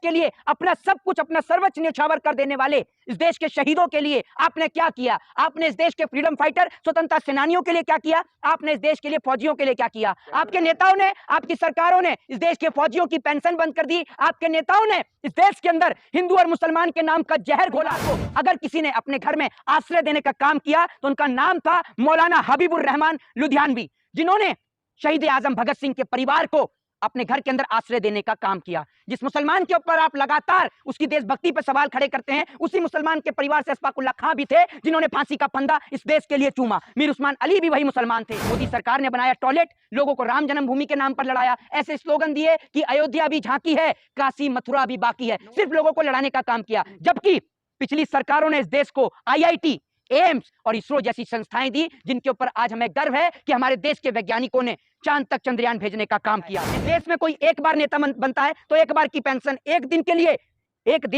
के लिए अपना सब कुछ, अपना सर्वोच्च न्यौछावर कर देने वाले इस देश के शहीदों के लिए आपने क्या किया? आपने इस देश के फ्रीडम फाइटर, स्वतंत्रता सेनानियों के लिए क्या किया? आपने इस देश के लिए फौजियों के लिए क्या किया? आपके नेताओं ने, आपकी सरकारों ने इस देश के फौजियों की पेंशन बंद कर दी। आपके नेताओं ने इस देश के अंदर हिंदू और मुसलमान के नाम का जहर घोला। तो अगर किसी ने अपने घर में आश्रय देने का काम किया तो उनका नाम था मौलाना हबीबुर रहमान लुधियानवी, जिन्होंने शहीद आजम भगत सिंह के परिवार को अपने घर के अंदर आश्रय देने का काम किया। जिस मुसलमान के ऊपर आप लगातार उसकी देशभक्ति पर सवाल खड़े करते हैं, उसी मुसलमान के परिवार से अशफाक उल्लाह खां भी थे, जिन्होंने फांसी का फंदा इस देश के लिए चूमा। मीर उस्मान अली भी वही मुसलमान थे। मोदी सरकार ने बनाया टॉयलेट, लोगों को राम जन्मभूमि के नाम पर लड़ाया, ऐसे स्लोगन दिए कि अयोध्या भी झांकी है, काशी मथुरा भी बाकी है, सिर्फ लोगों को लड़ाने का काम किया। जबकि पिछली सरकारों ने इस देश को IIT, एम्स और इसरो जैसी संस्थाएं दी, जिनके ऊपर आज हमें गर्व है कि हमारे देश के वैज्ञानिकों ने चांद तक चंद्रयान भेजने का काम किया। इस देश में कोई एक बार नेता बनता है तो एक बार की पेंशन, एक दिन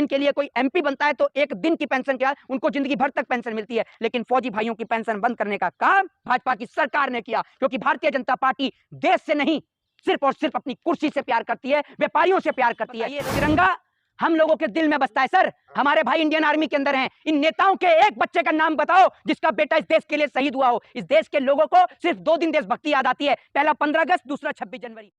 के लिए कोई MP बनता है तो एक दिन की पेंशन, क्या उनको जिंदगी भर तक पेंशन मिलती है। लेकिन फौजी भाइयों की पेंशन बंद करने का काम भाजपा की सरकार ने किया, क्योंकि भारतीय जनता पार्टी देश से नहीं, सिर्फ और सिर्फ अपनी कुर्सी से प्यार करती है, व्यापारियों से प्यार करती है। ये तिरंगा हम लोगों के दिल में बसता है। सर, हमारे भाई इंडियन आर्मी के अंदर हैं, इन नेताओं के एक बच्चे का नाम बताओ जिसका बेटा इस देश के लिए शहीद हुआ हो। इस देश के लोगों को सिर्फ 2 दिन देशभक्ति याद आती है, पहला 15 अगस्त, दूसरा 26 जनवरी।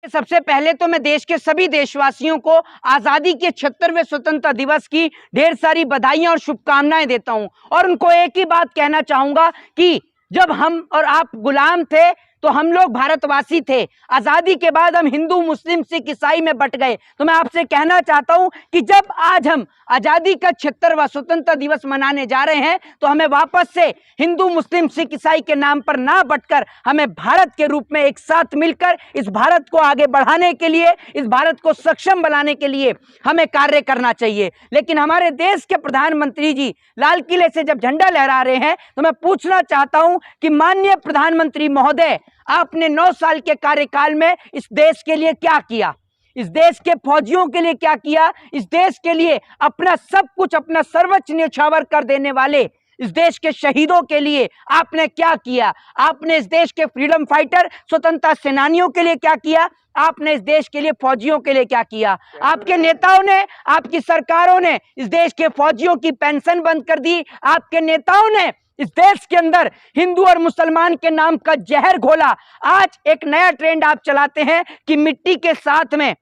सबसे पहले तो मैं देश के सभी देशवासियों को आजादी के 76वें स्वतंत्रता दिवस की ढेर सारी बधाइयां और शुभकामनाएं देता हूं, और उनको एक ही बात कहना चाहूंगा कि जब हम और आप गुलाम थे तो हम लोग भारतवासी थे, आजादी के बाद हम हिंदू, मुस्लिम, सिख, ईसाई में बट गए। तो मैं आपसे कहना चाहता हूं कि जब आज हम आजादी का 76वां स्वतंत्रता दिवस मनाने जा रहे हैं तो हमें वापस से हिंदू, मुस्लिम, सिख, ईसाई के नाम पर ना बटकर हमें भारत के रूप में एक साथ मिलकर इस भारत को आगे बढ़ाने के लिए, इस भारत को सक्षम बनाने के लिए हमें कार्य करना चाहिए। लेकिन हमारे देश के प्रधानमंत्री जी लाल किले से जब झंडा लहरा रहे हैं तो मैं पूछना चाहता हूं कि माननीय प्रधानमंत्री महोदय, आपने 9 साल के कार्यकाल में इस देश के लिए क्या किया? इस देश के फौजियों के लिए क्या किया? इस देश के लिए अपना सब कुछ, अपना सर्वोच्च न्यौछावर कर देने वाले इस देश के शहीदों के लिए आपने क्या किया? आपने इस देश के फ्रीडम फाइटर, स्वतंत्रता सेनानियों के लिए क्या किया? आपने इस देश के लिए फौजियों के लिए क्या किया? आपके नेताओं ने, आपकी सरकारों ने इस देश के फौजियों की पेंशन बंद कर दी। आपके नेताओं ने इस देश के अंदर हिंदू और मुसलमान के नाम का जहर घोला। आज एक नया ट्रेंड आप चलाते हैं कि मिट्टी के साथ में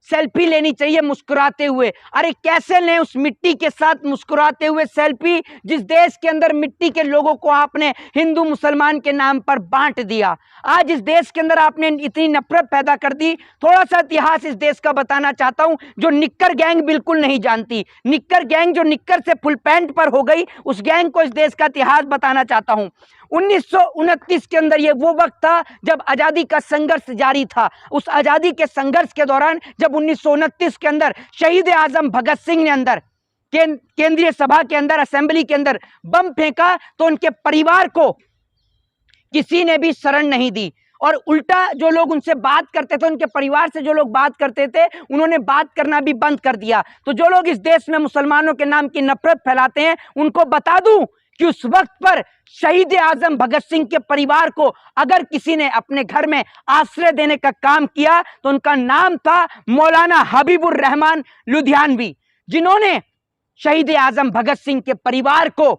सेल्फी लेनी चाहिए मुस्कुराते हुए। अरे कैसे लें उस मिट्टी के साथ मुस्कुराते हुए सेल्फी, जिस देश के अंदर मिट्टी के लोगों को आपने हिंदू मुसलमान के नाम पर बांट दिया। आज इस देश के अंदर आपने इतनी नफरत पैदा कर दी। थोड़ा सा इतिहास इस देश का बताना चाहता हूं, जो निक्कर गैंग बिल्कुल नहीं जानती, निक्कर गैंग जो निक्कर से फुल पैंट पर हो गई, उस गैंग को इस देश का इतिहास बताना चाहता हूं। 1929 के अंदर ये वो वक्त था जब आजादी का संघर्ष जारी था। उस आजादी के संघर्ष के दौरान जब 1929 के अंदर शहीद आजम भगत सिंह ने अंदर केंद्रीय सभा के अंदर, असेंबली के अंदर बम फेंका तो उनके परिवार को किसी ने भी शरण नहीं दी, और उल्टा जो लोग उनसे बात करते थे, उनके परिवार से जो लोग बात करते थे, उन्होंने बात करना भी बंद कर दिया। तो जो लोग इस देश में मुसलमानों के नाम की नफरत फैलाते हैं, उनको बता दूं कि उस वक्त पर शहीद आजम भगत सिंह के परिवार को अगर किसी ने अपने घर में आश्रय देने का काम किया तो उनका नाम था मौलाना हबीबुर रहमान लुधियानवी, जिन्होंने शहीद आजम भगत सिंह के परिवार को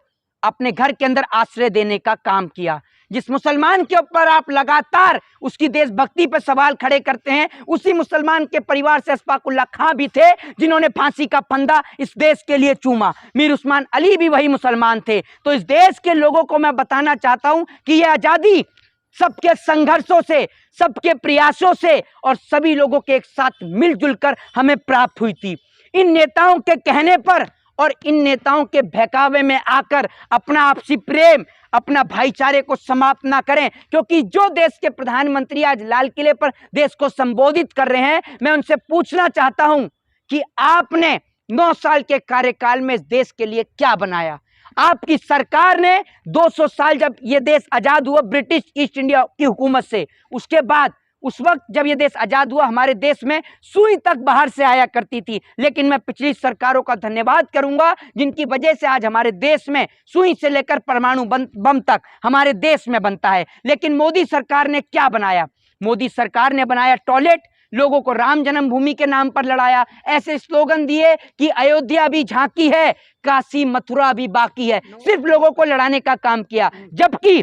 अपने घर के अंदर आश्रय देने का काम किया। जिस मुसलमान के ऊपर आप लगातार उसकी देशभक्ति पर सवाल खड़े करते हैं, उसी मुसलमान के परिवार से अशफाक उल्लाह खां भी थे, जिन्होंने फांसी का फंदा इस देश के लिए चूमा। मीर उस्मान अली भी वही मुसलमान थे। तो इस देश के लोगों को मैं बताना चाहता हूं कि यह आजादी सबके संघर्षों से, सबके प्रयासों से और सभी लोगों के एक साथ मिलजुल कर हमें प्राप्त हुई थी। इन नेताओं के कहने पर और इन नेताओं के बहकावे में आकर अपना आपसी प्रेम, अपना भाईचारे को समाप्त ना करें, क्योंकि जो देश के प्रधानमंत्री आज लाल किले पर देश को संबोधित कर रहे हैं, मैं उनसे पूछना चाहता हूं कि आपने 9 साल के कार्यकाल में इस देश के लिए क्या बनाया? आपकी सरकार ने 200 साल जब ये देश आजाद हुआ ब्रिटिश ईस्ट इंडिया की हुकूमत से, उसके बाद उस वक्त जब ये देश आजाद हुआ, हमारे देश में सुई तक बाहर से आया करती थी। लेकिन मैं पिछली सरकारों का धन्यवाद करूंगा, जिनकी वजह से आज हमारे देश में सुई से लेकर परमाणु बम तक हमारे देश में बनता है। लेकिन मोदी सरकार ने क्या बनाया? मोदी सरकार ने बनाया टॉयलेट, लोगों को राम जन्मभूमि के नाम पर लड़ाया, ऐसे स्लोगन दिए कि अयोध्या भी झांकी है, काशी मथुरा भी बाकी है, सिर्फ लोगों को लड़ाने का काम किया। जबकि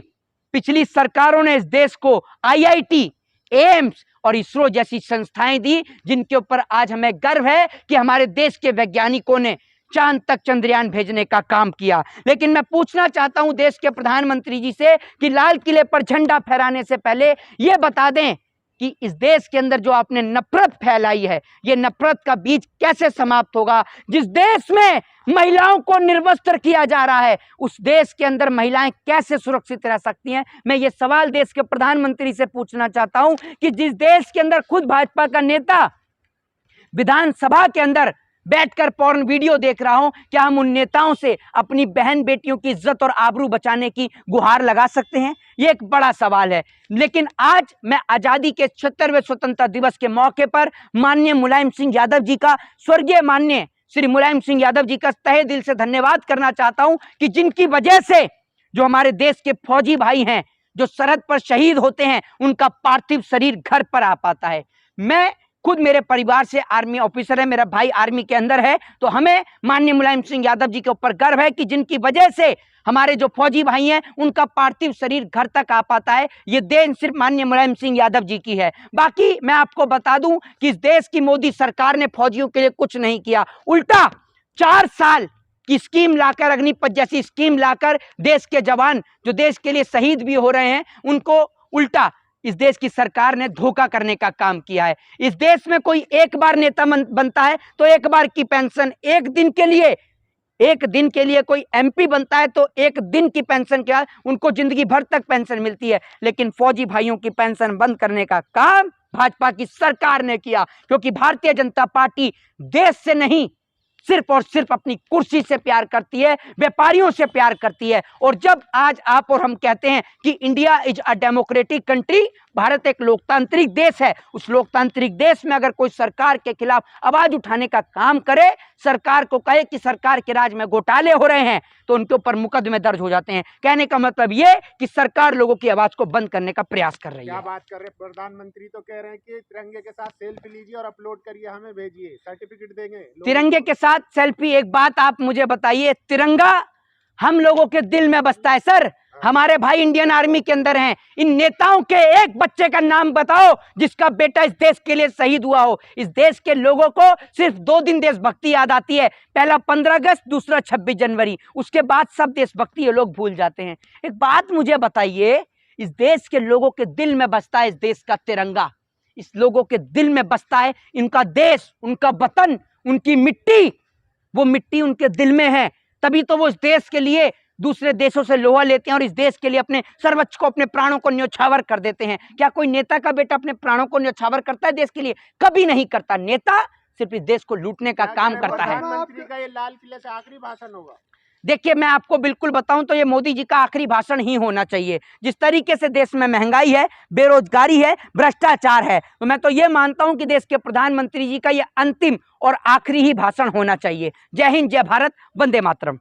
पिछली सरकारों ने इस देश को IIT, एम्स और इसरो जैसी संस्थाएं दी, जिनके ऊपर आज हमें गर्व है कि हमारे देश के वैज्ञानिकों ने चांद तक चंद्रयान भेजने का काम किया। लेकिन मैं पूछना चाहता हूं देश के प्रधानमंत्री जी से कि लाल किले पर झंडा फहराने से पहले यह बता दें कि इस देश के अंदर जो आपने नफरत फैलाई है, यह नफरत का बीज कैसे समाप्त होगा। जिस देश में महिलाओं को निर्वस्त्र किया जा रहा है, उस देश के अंदर महिलाएं कैसे सुरक्षित रह सकती हैं। मैं ये सवाल देश के प्रधानमंत्री से पूछना चाहता हूं कि जिस देश के अंदर खुद भाजपा का नेता विधानसभा के अंदर बैठकर पॉर्न वीडियो देख रहा हूं, क्या हम उन नेताओं से अपनी बहन बेटियों की इज्जत और आबरू बचाने की गुहार लगा सकते हैं? ये एक बड़ा सवाल है। लेकिन आज मैं आजादी के 76वें स्वतंत्रता दिवस के मौके पर माननीय मुलायम सिंह यादव जी का, स्वर्गीय माननीय श्री मुलायम सिंह यादव जी का तहे दिल से धन्यवाद करना चाहता हूं कि जिनकी वजह से जो हमारे देश के फौजी भाई हैं, जो सरहद पर शहीद होते हैं, उनका पार्थिव शरीर घर पर आ पाता है। मैं खुद, मेरे परिवार से आर्मी ऑफिसर है, मेरा भाई आर्मी के अंदर है, तो हमें माननीय मुलायम सिंह यादव जी के ऊपर गर्व है कि जिनकी वजह से हमारे जो फौजी भाई हैं, उनका पार्थिव शरीर घर तक आ पाता है। ये देन सिर्फ माननीय मुलायम सिंह यादव जी की है। बाकी मैं आपको बता दूं कि इस देश की मोदी सरकार ने फौजियों के लिए कुछ नहीं किया, उल्टा 4 साल की स्कीम लाकर, अग्निपथ जैसी स्कीम लाकर देश के जवान जो देश के लिए शहीद भी हो रहे हैं, उनको उल्टा इस देश की सरकार ने धोखा करने का काम किया है। इस देश में कोई एक बार नेता बनता है तो एक बार की पेंशन, एक दिन के लिए कोई MP बनता है तो एक दिन की पेंशन, क्या उनको जिंदगी भर तक पेंशन मिलती है। लेकिन फौजी भाइयों की पेंशन बंद करने का काम भाजपा की सरकार ने किया, क्योंकि भारतीय जनता पार्टी देश से नहीं, सिर्फ और सिर्फ अपनी कुर्सी से प्यार करती है, व्यापारियों से प्यार करती है। और जब आज आप और हम कहते हैं कि India is a democratic country, Bharat एक लोकतांत्रिक देश है, उस लोकतांत्रिक देश में अगर कोई सरकार के खिलाफ आवाज उठाने का काम करे, सरकार को कहे कि सरकार के राज में घोटाले हो रहे हैं, तो उनके ऊपर मुकदमे दर्ज हो जाते हैं। कहने का मतलब ये कि सरकार लोगों की आवाज को बंद करने का प्रयास कर रही है। क्या बात कर रहे हैं, प्रधानमंत्री तो कह रहे हैं कि तिरंगे के साथ सेल्फी लीजिए और अपलोड करिए, हमें भेजिए, सर्टिफिकेट देंगे। तिरंगे के साथ सेल्फी, एक बात आप मुझे बताइए, तिरंगा हम लोगों के दिल में बसता है सर। हमारे भाई इंडियन आर्मी के अंदर हैं, इन नेताओं के एक बच्चे का नाम बताओ जिसका बेटा इस देश के लिए शहीद हुआ हो। इस देश के लोगों को सिर्फ 2 दिन देशभक्ति याद आती है, पहला 15 अगस्त, दूसरा 26 जनवरी, उसके बाद सब देशभक्ति ये लोग भूल जाते हैं। एक बात मुझे बताइए, इस देश के लोगों के दिल में बसता है इस देश का तिरंगा, इस लोगों के दिल में बसता है इनका देश, उनका वतन, उनकी मिट्टी, वो मिट्टी उनके दिल में है। तभी तो वो इस देश के लिए दूसरे देशों से लोहा लेते हैं और इस देश के लिए अपने सर्वोच्च को, अपने प्राणों को न्योछावर कर देते हैं। क्या कोई नेता का बेटा अपने प्राणों को न्योछावर करता है देश के लिए? कभी नहीं करता। नेता सिर्फ इस देश को लूटने का काम करता है। प्रधानमंत्री का ये लाल किले से आखिरी भाषण होगा। देखिए, मैं आपको बिल्कुल बताऊं तो ये मोदी जी का आखिरी भाषण ही होना चाहिए। जिस तरीके से देश में महंगाई है, बेरोजगारी है, भ्रष्टाचार है, तो मैं तो ये मानता हूं कि देश के प्रधानमंत्री जी का ये अंतिम और आखिरी ही भाषण होना चाहिए। जय हिंद, जय भारत, वंदे मातरम।